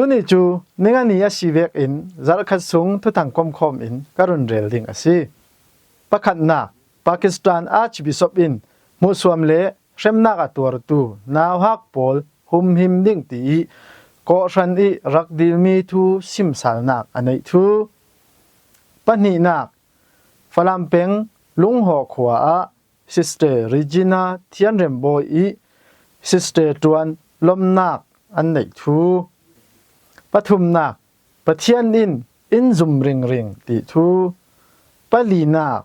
ตุนี่จูนิงานีอาชีเวกอินซาร์คัดซุงทุตังคอมคอมอินการุนเรลดิงอาซีปะขัดนักปากีสถานอาร์ชบิชอปอินมุสลิมเลเชมนักอัตัวตูนาวฮักปอลหุมหิมดิงตีก็ชันอีรักดิลมีทูซิมสัลนักอันไหนทูปนีนักฝรั่งเป็งลุงหอกขวาซิสเตอร์ริจินาเทียนเรมโบอีซิสเตอร์ตวนลมนักอันไหนทูปทุมนักปะเทียนอินซุมริงริงติทูปลีนัก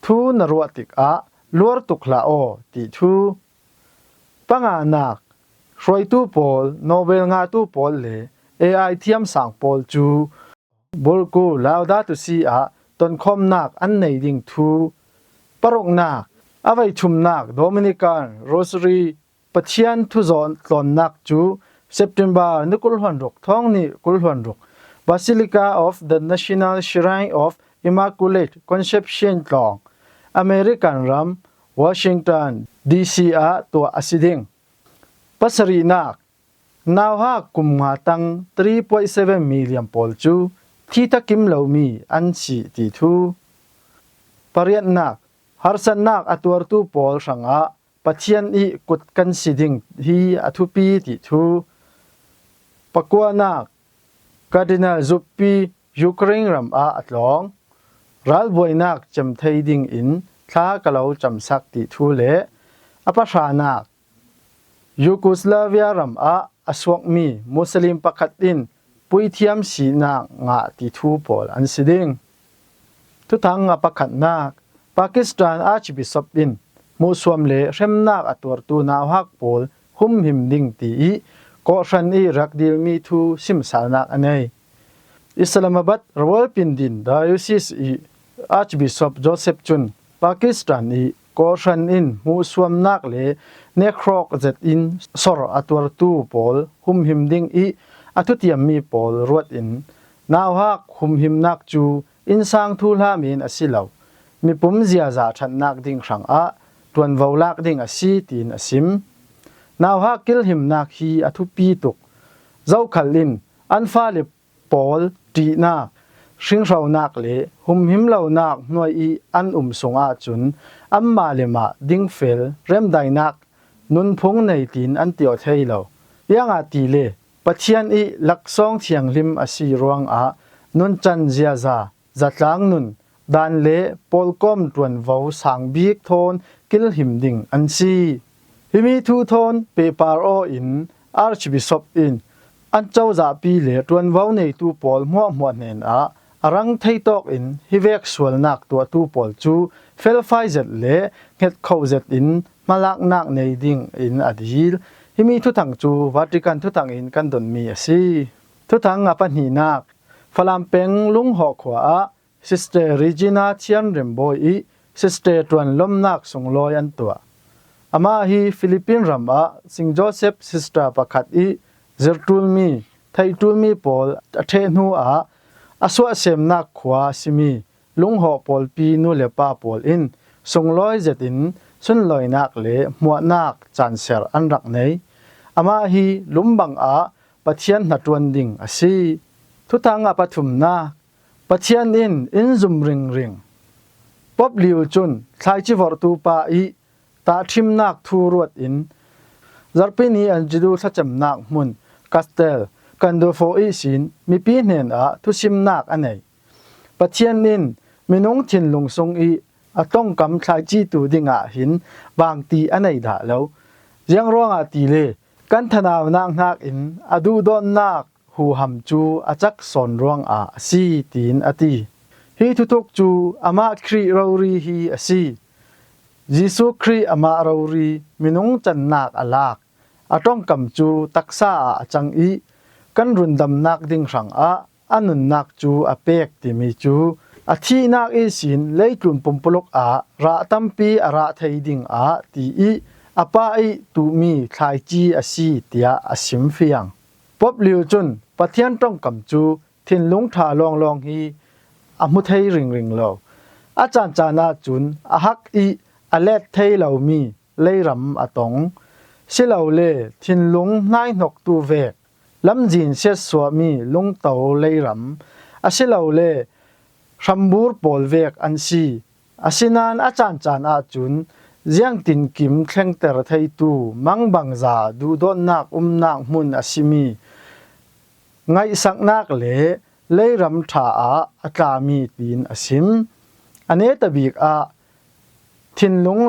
ทูนรวติกอะลวรตุกลาโอติทูปังอานักรวยตูปอลโนเบลงาตูปอลเล AI เทียมสังปอลจูบุลกูลาวดาตุซีอะตนคอมนักอันไหนดิงทูปรกนักเอาไว้ชุมนักโดมินิกันโรสรีปะเทียนทุซอนตอนนักจูSeptember นึกุลหวนรุกท้องนี่กุลหวนรุก Basilica of the National Shrine of Immaculate Conception ตอง American Ram Washington DC อะตัวอสิดิงปัสรีนักนาวฮักกุมหาตัง 3.7 million ปอลจูที่ตะกิมเหลามีอันสีติทูปริยันนักฮาร์สันนักอตัวตูปอลสังอะปัทยันอีกุดกันสิดิงฮีอทุปีติทูปะกัวนักคาร์ดินัลซุปปียูเครนรัมอาอัตลองรัลบวยนักจำไทยดิงอินท้ากะเลาจำสักติทูเลอปชานักยูโกสลาเวียรัมอาอสวกมีมุสลิมปักตินปุยเทียมสีนางาติทูปอลอันสิดิงทุทังอปขัดนักปากีสถานอาร์ชบิชอปอินมุสลิมเลเรมนักอตัวตูนาวฮักปอลหุมหิมดิงตีก็ชันอีรักดิลมีทูซิมสานักอันนี้อิสลามบัดรวลปินดินไดโอซิสอีอาร์ชบิชอปโจเซฟจุนปากีสถานอีก็ชันอินมุสลิมนักเลเนครอกเซตอินสอร์อตัวตูปอลหุมหิมดิงอีอาทุติยมมีปอลรวดอินนาวฮักหุมหิมนักจูอินสังทูลามินอสิลาวมีปุ่มเสียจ่าชันนักดิ่งสังอาตวนวาวลักดิ่งอสิตินอสิมนาวฮักกิลหิมนักฮีอทุปีตุกเจ้าขัลลินอันฟ้าเลปอลตีนักชิงชาวนักเลหุมหิมเหล่านักหน่วยอีอันสงอาจุนอัมมาเลมาดิ่งเฟลเรมไดนักนุนพงในตีนอันเตียวเทยเหล่ายังอาตีเลปัจเจียนอีลักซองเทียงลิมอสีรวงอานุนจันเจียซาจัดลางนุนดานเลปอลกอมตวนวาวสังบีกโทนกิลหิมดิ่งอันซีฮิมีทูโทนเปปาร์โออินอาร์ชบิชอปอินอันเจ้าจ่าปีเลตวนวาวในตูปอลมัวเนนอารังไทตอกอินฮิเวกสวลนักตัวตูปอลจูเฟลไฟเซตเลเฮดเขาเซตอินมาลักนักในดิ่งอินอดีลฮิมีทุตังจูวัติกันทุตังอินกันดนมีอซีทุตังอปันหีนักฝรั่งเป็งลุงหอกขวาซิสเตอร์ริจินาเทียนเรมโบอีซิสเตอร์ตวนลมนักส่งลอยอันตัวอามาฮีฟิลิปปินส์รัมอาสิงโจเซฟซิสเตอร์ปักขัดอีเซอร์ตูลมีไทตูลมีปอลอเทนูอาสวะเซมนักขวาซิมีลุงหอกปอลปีนูเลปาปอลอินส่งลอยเจตินสุนลอยนักเลมัวนักจันเซอร์อันรักในอามาฮีลุมบังปัทยันนัดวันดิ่งอซีทุตังปฐุมนาปัทยันอินซุมริงริงปอบลิวจุนทายจิวอร์ตูปาอีตาทิมนักทูรวดอินจารปินีอันจิดูทัจมนักมุนคาสเตลกันโดโฟอีสินมีปีเนนทุชิมนักอันไหนปัทยันมีน้องทินลงทรงอีต้องกำทายจีตูดิ่งหินบางตีอันไหนด่าแล้วยังร้องตีเลกันธนาวนักอินอดูดอนนักหูหำจูอาจักสอนร้องซีตีนอตีฮีทุกจูอามาครีเรารีฮีซียิสุครีอามาเรารีมินุงจันนักอลากต้องกำจูตักษาจังอีกันรุนดำนักดิ่งสังอันนุนนักจูเป็กติมีจูอาทีนักอีสินเลยกลุ่มปมปลกระตัมปีระไทยดิ่งตีอีอาป้าอีตูมีทายจีซีเตียสิมเฟียงปอบลิวจุนปัทยันต้องกำจูทินลุงทาลองฮีอามุทัยริงโลอาจารย์จานาจุนฮักอีอเลตไทยเหล่ามีเลยรำตงสิเหล่าเล่ทินลุงนายนกตูเวก ลำจีนเสียสวมีลุงเตาเลยรำอาศิลาเลรัมบูร์ปอลเวกอันซีอาศินานอาจารย์จานอาจุนเจียงตินกิมแข่งเตอร์ไทยตูมังบังซาดูดอนนักนักมุนอาศิมีไงสักนักเลยรำถาอาตามีตีนอาศิมอันเนตบิกทินลุง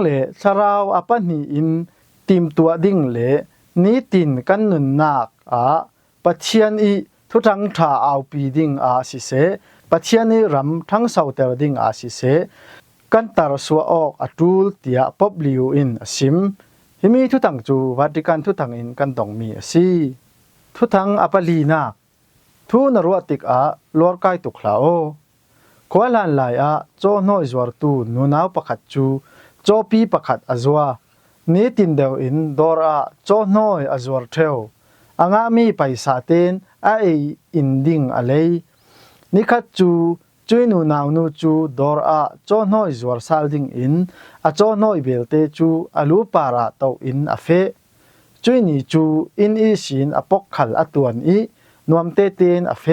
สราวอปันนีอินทีมตัวดิ่งนี้ตินกันนุนนักปัจเจียนอีทุทังถาเอาปีดิ่งสิเสปัจเจียนอีรำทั้งเสาเตอร์ดิ่งสิเสกันตารสัวออกตูลเตียปอบลิวอินสิมฮิมีทุทังจูวัติกันทุทังอินกันต้องมีสิทุทังอปลีนักทุนรัวติกลอร์ไกตุกลาโอขวาลันลายโจน้อยจวรตูนูนาวประคัดจูโจปีประคัดอจัวนี้ตินเดียวอินดอร์โจน้อยอจวรเทวอ่างมีไปสาเตนอินดิ่งอะไรนิคัดจูจุยนูนาวนูจูดอร์โจน้อยจวรซาลดิ่งอินโจน้อยเบลเตจูลูปาราเตาอินเฟจุยนีจูอินอีชินปกขัลอตวนอีนวมเตเตนเฟ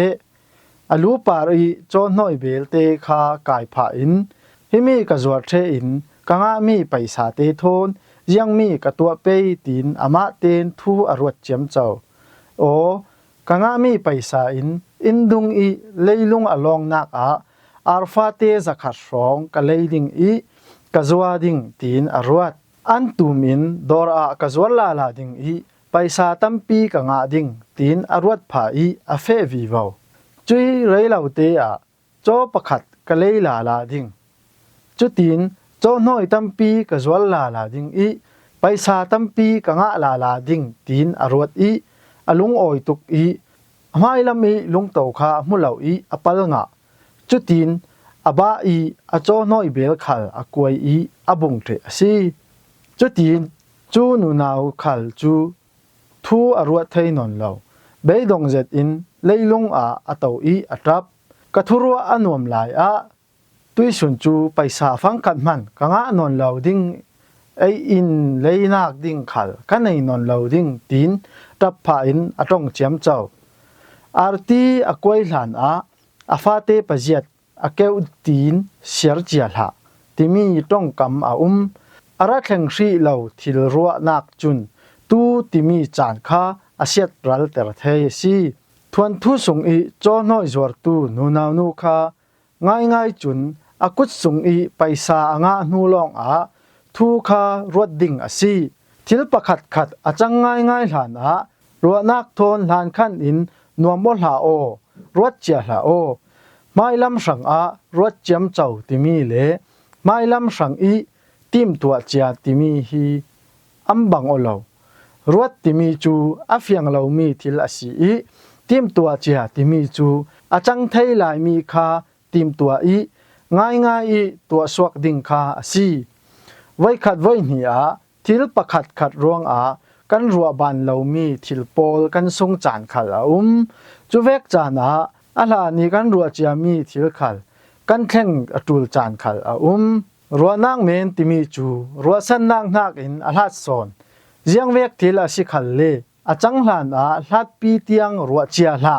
ลูปารีโจน้อยเบลเตคากายผาอินฮิมีกจวรเทอินกังมีไปสาเตโทนยังมีกตัวเปยตินมาเตนทูอรวดเจียมเจ้าโอกังมีไปสาอินดุงอีเลยลุงอลองนักอาร์ฟาเตจะขัดรองกะเลยดิงอีกจวดิงตินอรวดอันตุมินดอร์กจวลาลาดิงอีไปสาตัมปีกังดิงตินอรวดผาอีเฟวีวาวจุยไรเหล่าเตโจประคัดกะเลยลาลาดิงจุตินโจน้อยตัมปีกจวลาลาดิงอีไปสาตัมปีกังลาลาดิงตินอรวดอีลุงออยตุกอีไม่ลำอีลุงเต่าขามุเหล่าอีปะลงจุตินบ้าอีโจน้อยเบลขัลกวยอีบุงเตสีจุตินจูนูนาวขัลจูทูอรวดไทยนนเหล่าเบยดงเจ็ดอินเลยลุงเต่าอีจับกระทุรัวอนวมลายตุยสุนจูไปสาฟังกัดมันกังนนเหล่าดิ้งอินเลยนักดิ้งขัลกันในนนเหล่าดิ้งตีนจับผาอินตรงเจียมเจ้าอาร์ตีกวยหลานฟาเตปเจียดเกวตีนเสียร์เจียละที่มีต้องกำอารักแข่งสีเหล่าทิลรัวนักจุนตูที่มีจานค้าเสียดรัลเตอร์เทยซีทวนทุสงอีโจน้อยจวรตูนูนาวนูคาง่ายจุนกุดสงอีไปสางานูลองทูคารวดดิ่งสีทิลประคัดจังง่ายหลานรัวนักทนหลานขันอินนวมบลาโอรวดเจียลาโอไม่ลำสังรวดเจียมเจ้าที่มีเล่ไม่ลำสังอีทีมตัวเจียที่มีฮีบังโอลารวดที่มีจูเฟียงเรามีทิลสีทีมตัวเจียที่มีจูจังไทยลายมีคาทีมตัวง่ายตัวสวกดิ่งคาสีไว้ขัดไว้เหียทิลประคัดรวงกันรัวบันเรามีทิลโปลกันทรงจานขัลจูเวกจานาลานี่กันรัวเจียมีทิลขัลกันแข่งตูลจานขัลรัวนางเมนติมีจูรัวสันนางนักอินลาดโซนเจียงเวกทิลสิขัลเลจังหลานลาดปีเตียงรัวเจียละ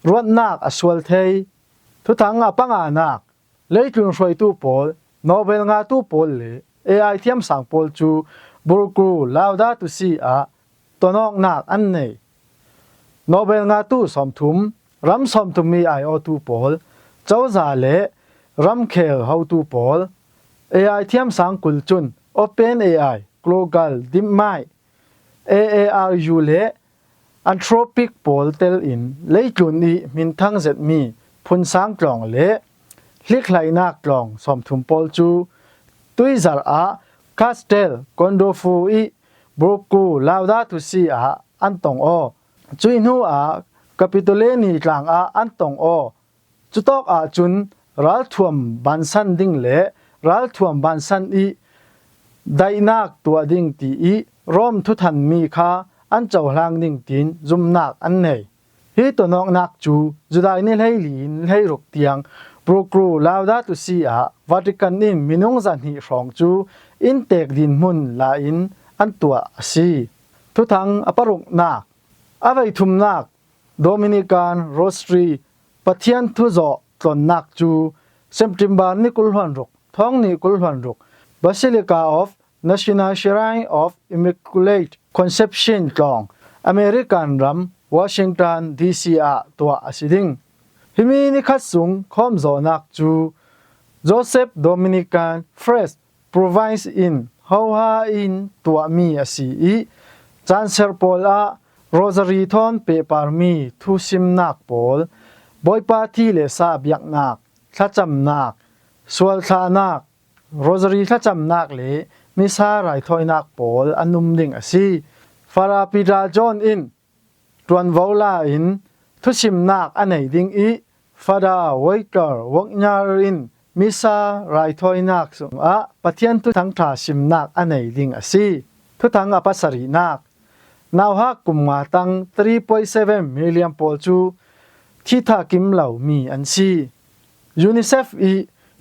รัวนักสวลเทยทุทังปังนักเลยจุนช่วยตู้โปลโนเบลงาตู้โปลเลAI เทียมสังโปลจูบูร์กูลาวดาตุซีตัวนอกนักอันนี้โนเบลงาตู้สมทุมรำสมทุมมีไอโอตูโปลเจ้าซาเลรำเคลเฮาตูโปล AI เทียมสังกุลจุน Open AI Global ดิมไม AARU เล Anthropic โปลเตลอินเลยจุนนี้มินทั้งเจ็ดมีพุนสังกล่องเลเล็กไหลนักกล่องสมทุมโปลจูตุยซาร์คาสเทลคอนโดฟูบรูกูลาวดาตุซีอันตงโอจุยนูคาปิโตเลนีกลางอันตงโอจุตอกจุนรัลทวมบันซันดิงเลรัลทวมบันซันไดนักตัวดิงตีรอมทุทันมีคาอันเจ้าหลังดิงตินจุมนักอันเนยฮีตัวนอกนักจูจุดายนี่ให้ลีนให้รกเตียงบรูกูลาวดาตุซีวาติกันนินมินุงจันฮีรองจูอินเตกดินมุนลาอินอันตัวสีทุทังปรุกนักไว้ทุมนัก Dominican Rosary ปะเทียนทุจอตลนักจูเซมติมบานิกุลหวันรุกท้องนิกุลหวันรุก Basilica of National Shrine of Immaculate Conception กลอง American Ram Washington DC ตัวอสิดิงหิมีนิคัดสูงคอมโซนักจู Joseph Dominican Fresh Province in Hauha in ตัวมีอสีจานเซอร์ปอลRosary ทอนเปปาร์มีทุสิมนักปอลบอยปาที่เลซาบยักนักทะจำนักสวลทานัก Rosary ทะจำนักเลมิซาไรทอยนักปอลอันนุมดิ่งอสีฟาราปิดาจอนอินตวนวอลาอินทุสิมนักอันไหนดิ่งฟาดาไวเกอร์วกญารินมิซาไรทอยนักสุงปะเทียนทุทั้งทาสิมนักอันไหนดิ่งอสีทุทั้งอปัสรีนักนาวฮักกุมมาตัง 3.7 มิลลิยนปอลจูที่ทากิมเหล่ามีอันซียูนิเซฟ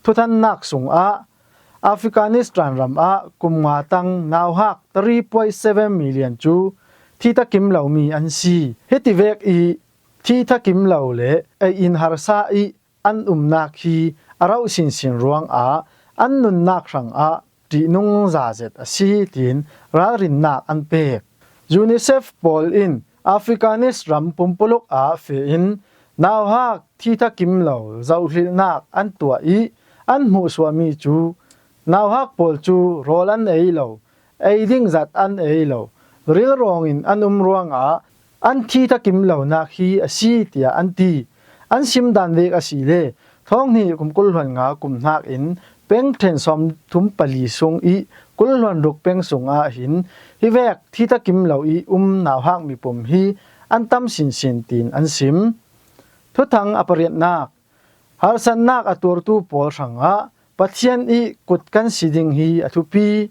ทุทันนักสุงแอฟริกานิสตันรำกุมมาตังนาวฮัก 3.7 มิลลิยนจูที่ทากิมเหล่ามีอันซีเฮติเวกที่ทากิมเหล่าเลอินฮาร์ซาอันนักฮีอาราสินสินรวงอันนุนนักสังดีนุงซาเซตซีตินรารินนักอันเปกUNICEF Paul in Africanis ram pumpuluk fe in naw hak thi tha kim lo zau hlil nak an tua an mu swami chu naw hak pol chu rolan ei lo ei ding zat an ei lo ril rong in an ruang an thi tha kim lo na khi asi tia an ti an sim dan vek asi le thong ni kum kul hwan nga kum nak in peng then som thum pali sung kul hwan ruk peng sunga hin hi vek thi ta kim lo naw hak mi pum hi an tam sin sin tin an sim thu thang apariat nak har san nak atur tu pol sanga pathian kut kan siding hi athupi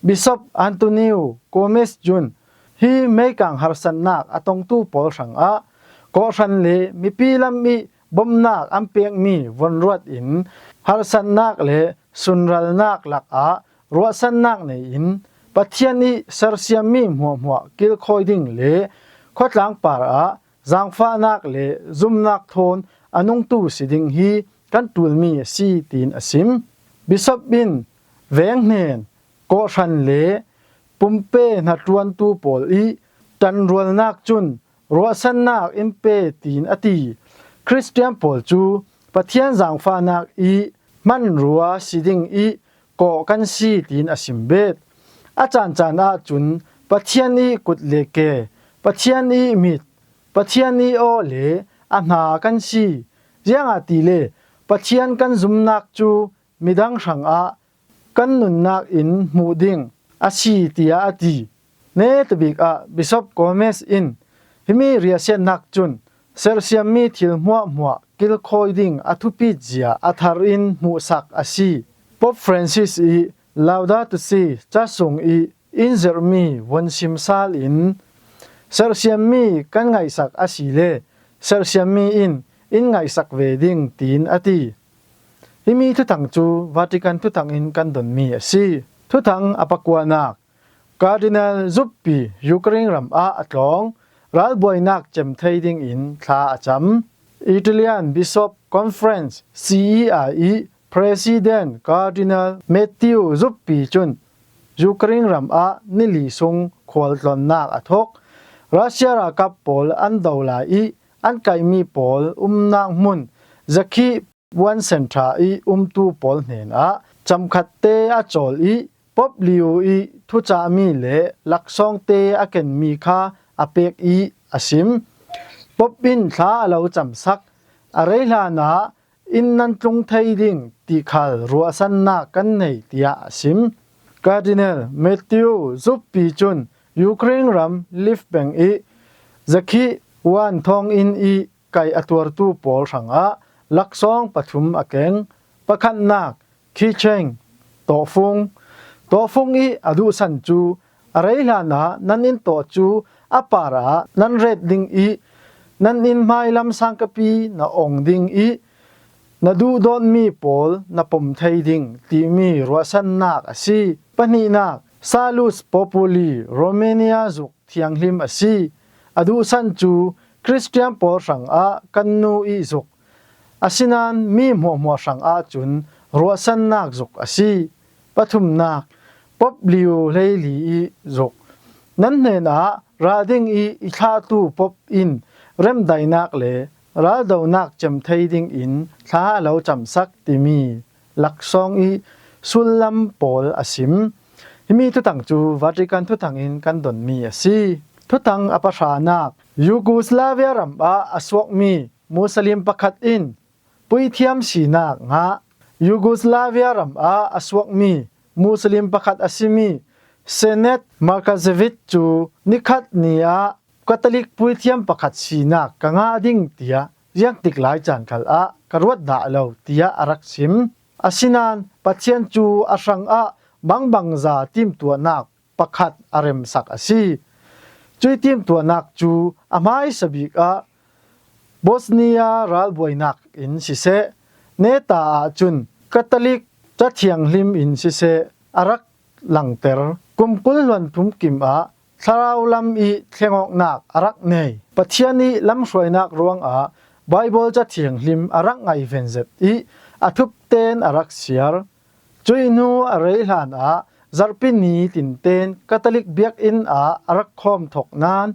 Bishop Antonio Gomez Jun hi meikang har san nak atong tu pol sanga ko ran le mi pilam bom nak am pek mi von ruat in har san nak le sunral nak lak ruat san nak nei in pathian sarsiam mi hwa kil khoi ding le khotlang par zangfa nak le zum nak thon anung tu siding hi kan tul mi si tin asim Bishop bin veng nen ko ran le pumpe na tuan tu pol tan rual nak chun ruat san nak impe tin ati Christian Paul chu pathian zangfa nak man ruwa siding ko kan si tin asim bet achan chana chun pathian kut leke pathian mit pathian o le ana kan si jianga ti le pathian kan zumnak chu midang sang kan nun nak in muding asi tia ati ne tabik Bishop Gomez in himi riasian nak chun sersiam mi thil muwa kil khoi ding athupi jia athar in mu sak asi Pope Francis Laudato Si cha sung in zermi won sim sal in sersiam mi kan ngai sak asi le sersiam mi in ngai sak ve ding tin ati himi thu thang chu Vatican thu thang in kan don mi asi thu thang apakwanak Cardinal Zuppi Ukraine ram atlong ral boynak chem thei ding in thla acham Italian Bishop Conference CEI President Cardinal Matthew Zuppi chun Ukraine ram nili sung khwal tlon nak athok Russia ra kap pol an dola an kai mi pol nak mun zakhi one centra tu pol nen chamkhat te a chol pop liu thu cha mi le laksong te aken mi kha apek asim popin thla alo chamsak areila na innan tlung thei ding ti khal ruasan na kan nei tia asim Cardinal Matthew Zuppi chun Ukraine ram lift bank zakhi wan thong in kai atwar tu pol ranga laksong pathum akeng pakhan nak khicheng to fung adu san chu areila na nanin to chu apara nan red ding nan in mai lam sangkapi na ong ding na du don mi pol na pom thei ding ti mi ruasan nak asi pani nak Salus Populi Romania zuk thiang hlim asi adu san chu คริสเตียนปอสังอากันนูอีจุกอาศินันมีมัวสังอาจุนรัวสันนักจุกอาศิปฐุมนักปบลิวเลยลีอีจุกนั้นเนนาราดิงอีอิทาตูปบอินเริ่มไดนักเลราดาวนักจำไทยดิงอินท้าเราจำสักติมีหลักซองอีสุลลัมปอลอาศิมมีทุตังจูวัติกันทุตังอินกันดอนมีอาศิทุตังอปชานักยูโกสลาเวียรัมอาอสวกมีมุสลิมประคัดอินปุยเทียมสีนักงะยูโกสลาเวียรัมอาอสวกมีมุสลิมประคัดอาศิมีเซเนตมาร์คาเซวิชจูนิคัดเนียคาทอลิกปุยเทียมประคัดสีนักกังอาดิงเตียยังติกหลายจานคัลอากรวดด่าเราเตียอารักซิมอาศินันปัจเจียนจูอาสังอาบังซาทีมตัวนักประคัดอารมสักอาศิจุยทีมตัวนักจูอาไมสบิกอาบอสเนียรัลบอยนักอินซิเซเนตาจุนคาทอลิกจะเทียงลิมอินซิเซอารักหลังเตอร์กุมกุลวันทุมกิมอาสาราวลำอีเทียงออกนักอารักเนยปัจเจียนีลำสวยนักรวงอาไบเบิลจะเทียงลิมอารักไงเวนเซตอีอาทุบเตนอารักเสียร์จุยนูอะไรหลานอาจารปินีตินเตนคาทอลิกเบียกอินอารักคอมถกนาน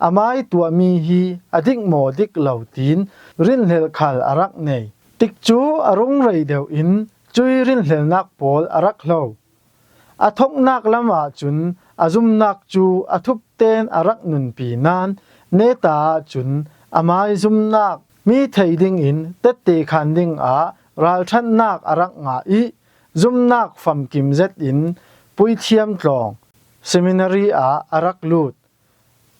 อาไมตัวมีฮีอดิกโมดิกเหล่าตีนรินเลลขัลอารักเนยติกจูอารุงไรเดียวอินจุยรินเลลนักโพลอารักเหล่าอาทกนักละมาจุนอาจุมนักจูอาทุบเตนอารักนุนปีนานเนตาจุนอาไมจุมนักมีไทยดิงอินเตเตคันดิงราลชันนักอารักงาอีจุมนักฟัมกิมเซตอินปุยเทียมตลองเซมินารีอารักลูด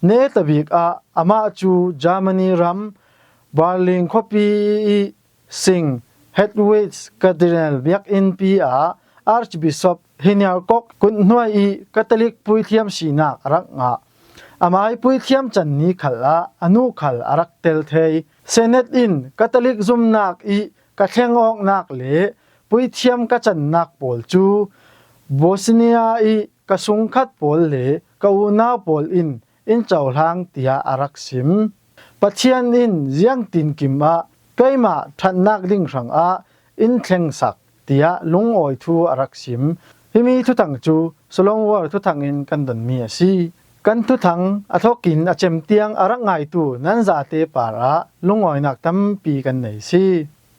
เนตบิกอามาจูจามานีรัมบาลิงคอปีสิงเฮดวิสคาเดเนลเบียกอินปีอาร์ชบิชอปฮินยาลกอกกุนหน่วยอีคาทอลิกปุยเทียมสีนักอารักงาอามาปุยเทียมจันนีขัลอนุขัลอารักเตลเทยเซเนตอินคาทอลิกซุมนักอีกะเทงออกนักเลปุยเทียมกะจันนักปอลจูบอสเนียอีกะสุงคัดปอลเลกะอูนาปอลอินเจ้าหางเตียอารักซิมปัจเจียนอินเจียงตินกิมไกมาทันนักดิ่งสังอินเทงสักเตียลุงออยทูอารักซิมที่มีทุตังจูสลองวอร์ทุตังอินกันดันมีสีกันทุตังอทอกินอาเจมเตียงอารักไงตูนั้นจะเตปาระลุงออยนักตั้มปีกันไหนสิ